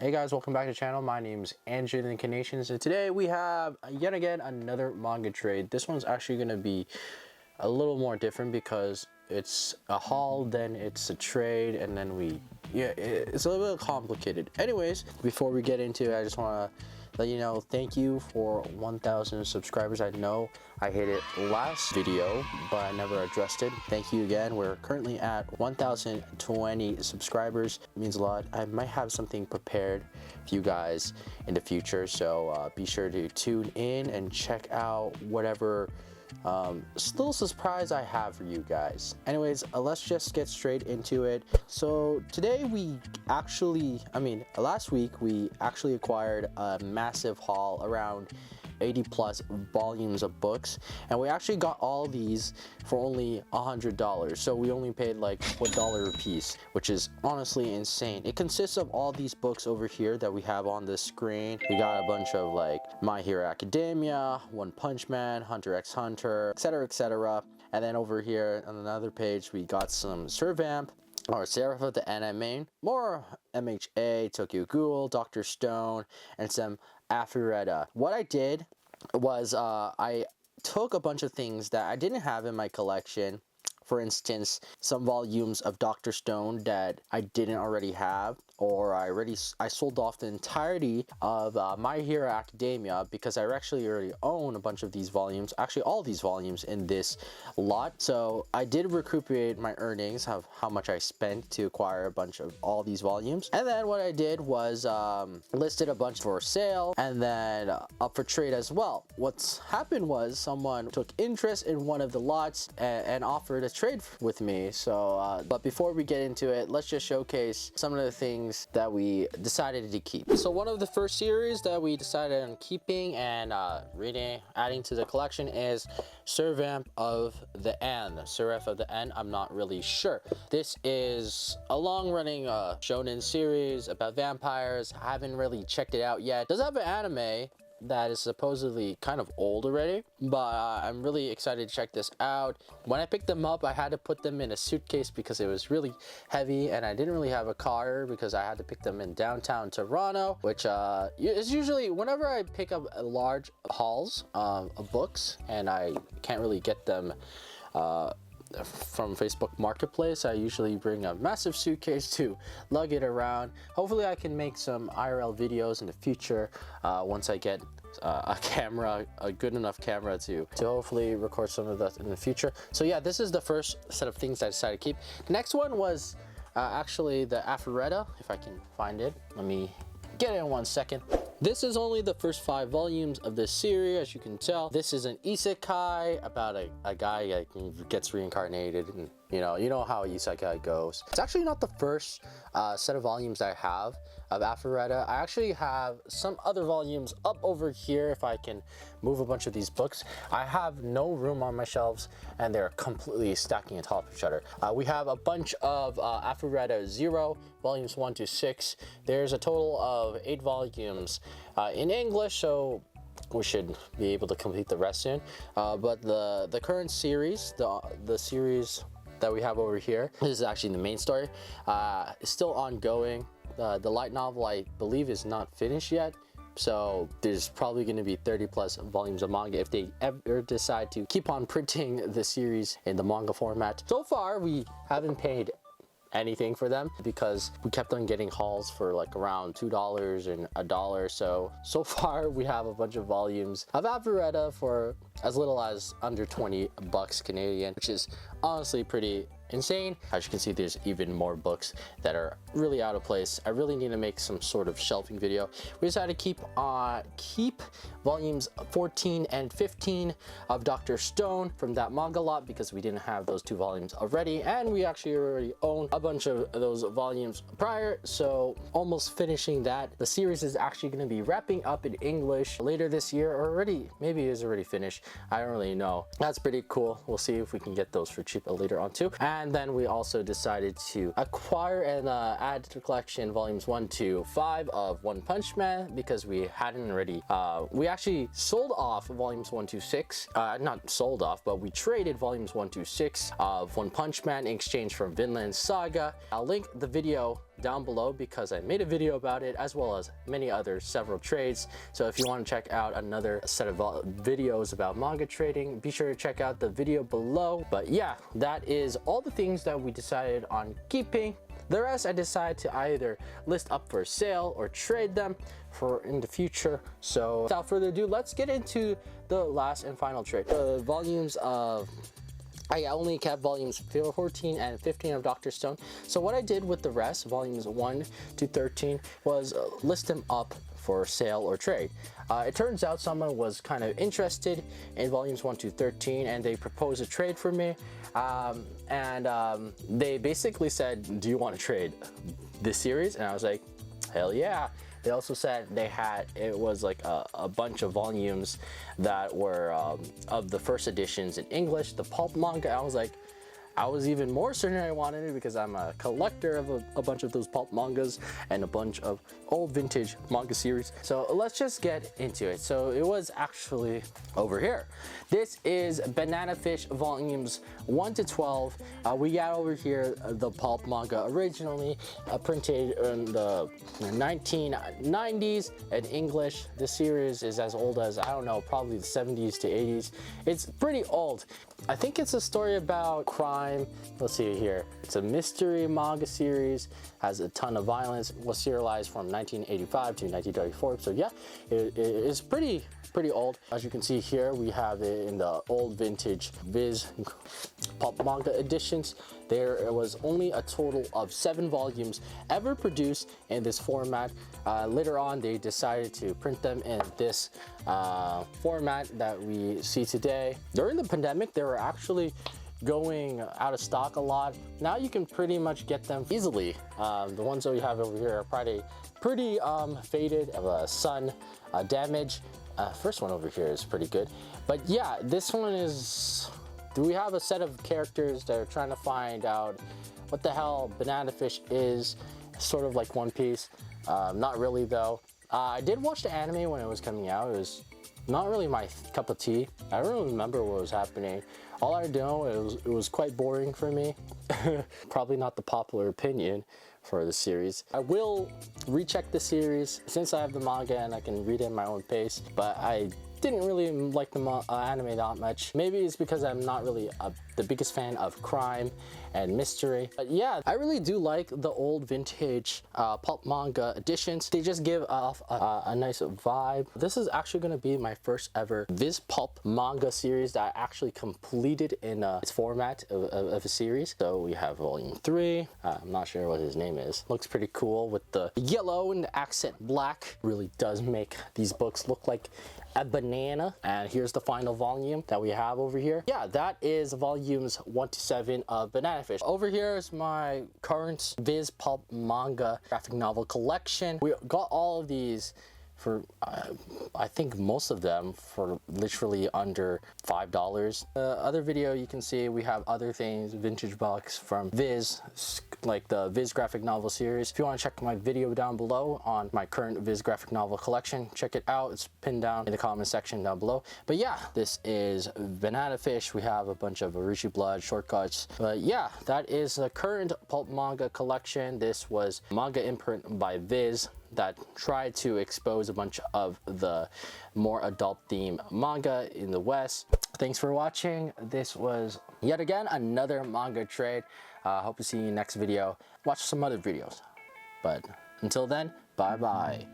Hey guys, welcome back to the channel. My name is Theincarnations, and today we have yet again another manga trade. This one's actually going to be a little more different because it's a haul, then it's a trade, and then it's a little bit complicated. Anyways, before we get into it, I just want to let you know, thank you for 1,000 subscribers. I know I hit it last video, but I never addressed it. Thank you again. We're currently at 1,020 subscribers. It means a lot. I might have something prepared for you guys in the future, so be sure to tune in and check out whatever little surprise I have for you guys. Anyways, let's just get straight into it. So today last week we actually acquired a massive haul, around 80 plus volumes of books, and we actually got all these for only $100. So we only paid like $1 a piece, which is honestly insane. It consists of all these books over here that we have on the screen. We got a bunch of like My Hero Academia, One Punch Man, Hunter x Hunter, etc, etc. And then over here on another page we got some Servamp, or Seraph of the Anime, more MHA, Tokyo Ghoul, Dr. Stone, and some Afureta. What I did was I took a bunch of things that I didn't have in my collection. For instance, some volumes of Dr. Stone that I didn't already have, or I sold off the entirety of My Hero Academia because I actually already own a bunch of these volumes, actually all these volumes in this lot. So I did recuperate my earnings of how much I spent to acquire a bunch of all these volumes. And then what I did was listed a bunch for sale and then up for trade as well. What's happened was someone took interest in one of the lots and offered a trade with me. So but before we get into it, let's just showcase some of the things that we decided to keep. So one of the first series that we decided on keeping and adding to the collection is Servamp of the End. Seraph of the End, I'm not really sure. This is a long-running shonen series about vampires. I haven't really checked it out yet. It does have an anime that is supposedly kind of old already, but I'm really excited to check this out. When I picked them up, I had to put them in a suitcase because it was really heavy, and I didn't really have a car because I had to pick them in downtown Toronto, which is usually whenever I pick up large hauls of books and I can't really get them from Facebook Marketplace, I usually bring a massive suitcase to lug it around. Hopefully I can make some IRL videos in the future once I get a good enough camera to hopefully record some of that in the future. So yeah, this is the first set of things I decided to keep. The next one was actually the Afureta, if I can find it. Let me get it in 1 second. This is only the first 5 volumes of this series. As you can tell, this is an isekai about a guy that gets reincarnated, and you know how isekai goes. It's actually not the first set of volumes I have of Afureta. I actually have some other volumes up over here if I can move a bunch of these books. I have no room on my shelves and they're completely stacking on top of each other. We have a bunch of Afureta Zero, volumes 1 to 6. There's a total of 8 volumes in English, so we should be able to complete the rest soon. But the current series, the series that we have over here, this is actually the main story, is still ongoing. The light novel, I believe, is not finished yet, so there's probably going to be 30 plus volumes of manga if they ever decide to keep on printing the series in the manga format. So far we haven't paid anything for them because we kept on getting hauls for like around $2 and $1. So far we have a bunch of volumes of Afureta for as little as under 20 bucks Canadian, which is honestly pretty insane. As you can see, there's even more books that are really out of place. I really need to make some sort of shelving video. We decided to keep volumes 14 and 15 of Dr. Stone from that manga lot because we didn't have those 2 volumes already, and we actually already own a bunch of those volumes prior, so almost finishing that. The series is actually going to be wrapping up in English later this year, or already, maybe it is already finished. I don't really know. That's pretty cool. We'll see if we can get those for cheap later on too. And then we also decided to acquire and add to the collection volumes 1 to 5 of One Punch Man because we hadn't already. We actually sold off volumes 1 to 6. Not sold off, but we traded volumes 1 to 6 of One Punch Man in exchange for Vinland Saga. I'll link the video down below because I made a video about it, as well as many other several trades. So if you want to check out another set of videos about manga trading, be sure to check out the video below. But yeah, that is all the things that we decided on keeping. The rest I decided to either list up for sale or trade them for in the future. So without further ado, let's get into the last and final trade. The volumes of, I only kept volumes 14 and 15 of Dr. Stone. So what I did with the rest, volumes 1 to 13, was list them up for sale or trade. It turns out someone was kind of interested in volumes 1 to 13 and they proposed a trade for me. They basically said, do you want to trade this series? And I was like, hell yeah. They also said it was like a bunch of volumes that were of the first editions in English, the pulp manga. I was like, I was even more certain I wanted it because I'm a collector of a bunch of those pulp mangas and a bunch of old vintage manga series. So let's just get into it. So it was actually over here. This is Banana Fish volumes 1 to 12. We got over here the pulp manga originally printed in the 1990s in English. This series is as old as, I don't know, probably the 70s to 80s. It's pretty old. I think it's a story about crime. Let's see here. It's a mystery manga series, has a ton of violence, was serialized from 1985 to 1934. So yeah, it is pretty old. As you can see here, we have it in the old vintage Viz Pulp Manga editions. There was only a total of 7 volumes ever produced in this format. Later on, they decided to print them in this format that we see today. During the pandemic, they were actually going out of stock a lot. Now you can pretty much get them easily. The ones that we have over here are pretty faded, of sun damage. First one over here is pretty good. But yeah, this one is, do we have a set of characters that are trying to find out what the hell Banana Fish is, sort of like One Piece. Not really though. I did watch the anime when it was coming out. It was not really my cup of tea. I don't really remember what was happening. All I know, it was quite boring for me. Probably not the popular opinion for the series. I will recheck the series since I have the manga and I can read it at my own pace, but I didn't really like the anime that much. Maybe it's because I'm not really the biggest fan of crime and mystery. But yeah, I really do like the old vintage pulp manga editions. They just give off a nice vibe. This is actually going to be my first ever Viz Pulp Manga series that I actually completed in its format of a series. So we have volume 3. I'm not sure what his name is. Looks pretty cool with the yellow and the accent black. Really does make these books look like a banana. And here's the final volume that we have over here. Yeah, that is volumes 1 to 7 of Banana Fish. Over here is my current Viz Pulp Manga graphic novel collection. We got all of these for I think most of them for literally under $5. Other video you can see we have other things, vintage books from Viz, like the Viz graphic novel series. If you want to check my video down below on my current Viz graphic novel collection, check it out. It's pinned down in the comment section down below. But yeah, this is Banana Fish. We have a bunch of Orochi Blood shortcuts. But yeah, that is the current pulp manga collection. This was manga imprint by Viz that tried to expose a bunch of the more adult theme manga in the West. Thanks for watching. This was yet again another manga trade. Hope to see you next video. Watch some other videos. But until then, bye bye.